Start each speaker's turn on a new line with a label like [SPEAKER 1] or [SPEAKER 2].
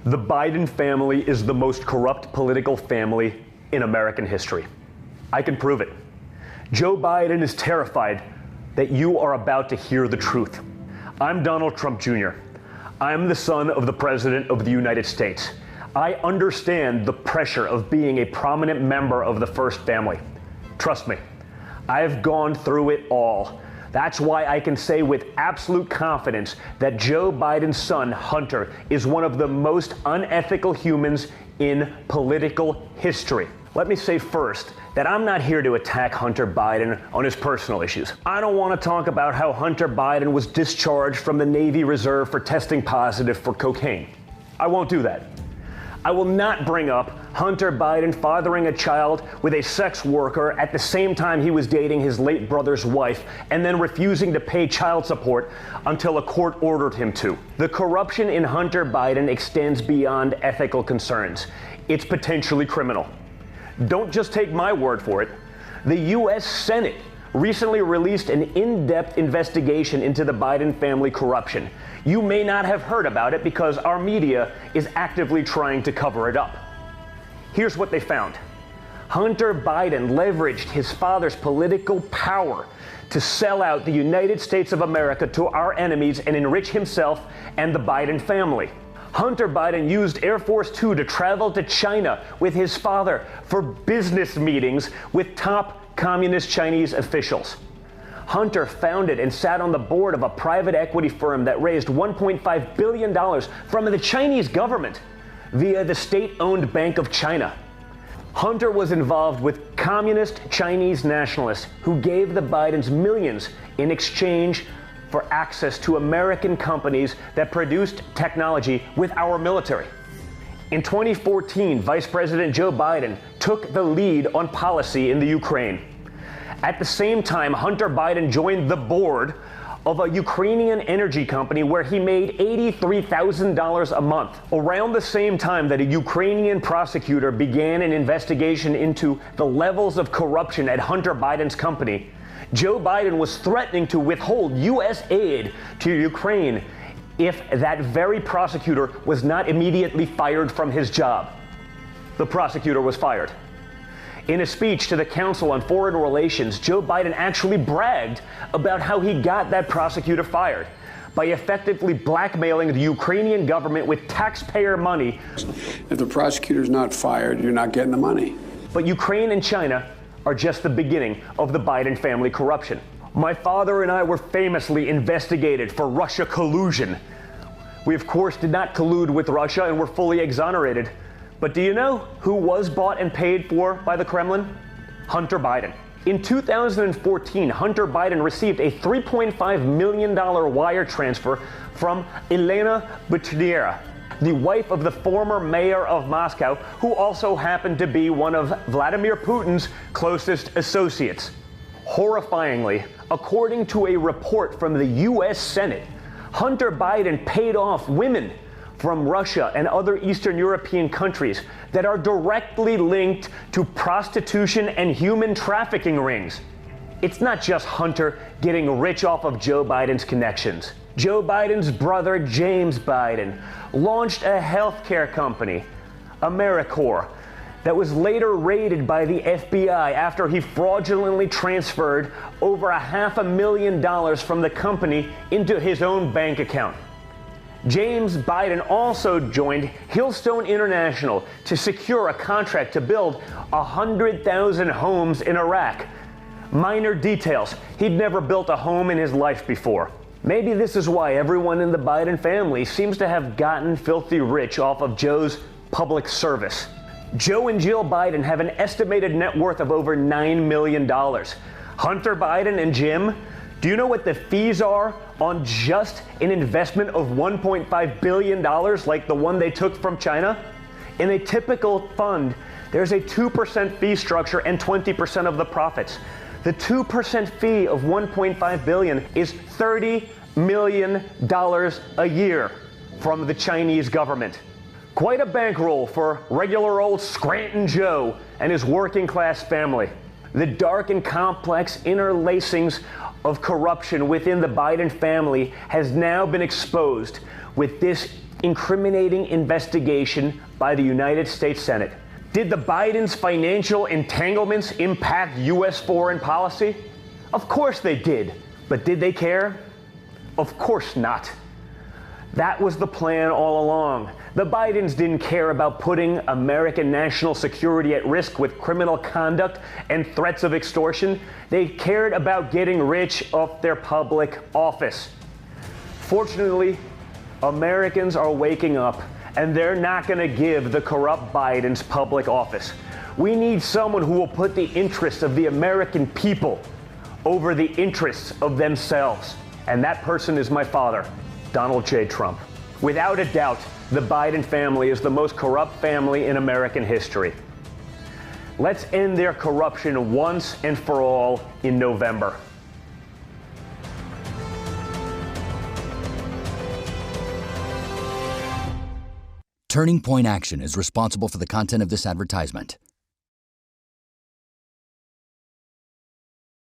[SPEAKER 1] The Biden family is the most corrupt political family in American history. I can prove it. Joe Biden is terrified that you are about to hear the truth. I'm Donald Trump Jr. I'm the son of the President of the United States. I understand the pressure of being a prominent member of the First Family. Trust me, I've gone through it all. That's why I can say with absolute confidence that Joe Biden's son, Hunter, is one of the most unethical humans in political history. Let me say first that I'm not here to attack Hunter Biden on his personal issues. I don't want to talk about how Hunter Biden was discharged from the Navy Reserve for testing positive for cocaine. I won't do that. I will not bring up Hunter Biden fathering a child with a sex worker at the same time he was dating his late brother's wife and then refusing to pay child support until a court ordered him to. The corruption in Hunter Biden extends beyond ethical concerns. It's potentially criminal. Don't just take my word for it. The U.S. Senate recently released an in-depth investigation into the Biden family corruption. You may not have heard about it because our media is actively trying to cover it up. Here's what they found. Hunter Biden leveraged his father's political power to sell out the United States of America to our enemies and enrich himself and the Biden family. Hunter Biden used Air Force Two to travel to China with his father for business meetings with top communist Chinese officials. Hunter founded and sat on the board of a private equity firm that raised $1.5 billion from the Chinese government via the state-owned Bank of China. Hunter was involved with communist Chinese nationalists who gave the Bidens millions in exchange for access to American companies that produced technology with our military. In 2014, Vice President Joe Biden took the lead on policy in the Ukraine. At the same time, Hunter Biden joined the board of a Ukrainian energy company where he made $83,000 a month. Around the same time that a Ukrainian prosecutor began an investigation into the levels of corruption at Hunter Biden's company, Joe Biden was threatening to withhold U.S. aid to Ukraine if that very prosecutor was not immediately fired from his job. The prosecutor was fired. In a speech to the Council on Foreign Relations, Joe Biden actually bragged about how he got that prosecutor fired by effectively blackmailing the Ukrainian government with taxpayer money.
[SPEAKER 2] If the prosecutor's not fired, you're not getting the money.
[SPEAKER 1] But Ukraine and China are just the beginning of the Biden family corruption. My father and I were famously investigated for Russia collusion. We, of course, did not collude with Russia and were fully exonerated. But do you know who was bought and paid for by the Kremlin? Hunter Biden. In 2014, Hunter Biden received a $3.5 million wire transfer from Elena Butyera, the wife of the former mayor of Moscow, who also happened to be one of Vladimir Putin's closest associates. Horrifyingly, according to a report from the U.S. Senate, Hunter Biden paid off women from Russia and other Eastern European countries that are directly linked to prostitution and human trafficking rings. It's not just Hunter getting rich off of Joe Biden's connections. Joe Biden's brother, James Biden, launched a healthcare company, AmeriCorps, that was later raided by the FBI after he fraudulently transferred over $500,000 from the company into his own bank account. James Biden also joined Hillstone International to secure a contract to build 100,000 homes in Iraq. Minor details. He'd never built a home in his life before. Maybe this is why everyone in the Biden family seems to have gotten filthy rich off of Joe's public service. Joe and Jill Biden have an estimated net worth of over $9 million. Hunter Biden and Jim, do you know what the fees are on just an investment of $1.5 billion like the one they took from China? In a typical fund, there's a 2% fee structure and 20% of the profits. The 2% fee of $1.5 billion is $30 million a year from the Chinese government. Quite a bankroll for regular old Scranton Joe and his working class family. The dark and complex interlacings of corruption within the Biden family has now been exposed with this incriminating investigation by the United States Senate. Did the Bidens' financial entanglements impact U.S. foreign policy? Of course they did. But did they care? Of course not. That was the plan all along. The Bidens didn't care about putting American national security at risk with criminal conduct and threats of extortion. They cared about getting rich off their public office. Fortunately, Americans are waking up, and they're not going to give the corrupt Bidens public office. We need someone who will put the interests of the American people over the interests of themselves. And that person is my father, Donald J. Trump. Without a doubt, the Biden family is the most corrupt family in American history. Let's end their corruption once and for all in November.
[SPEAKER 3] Turning Point Action is responsible for the content of this advertisement.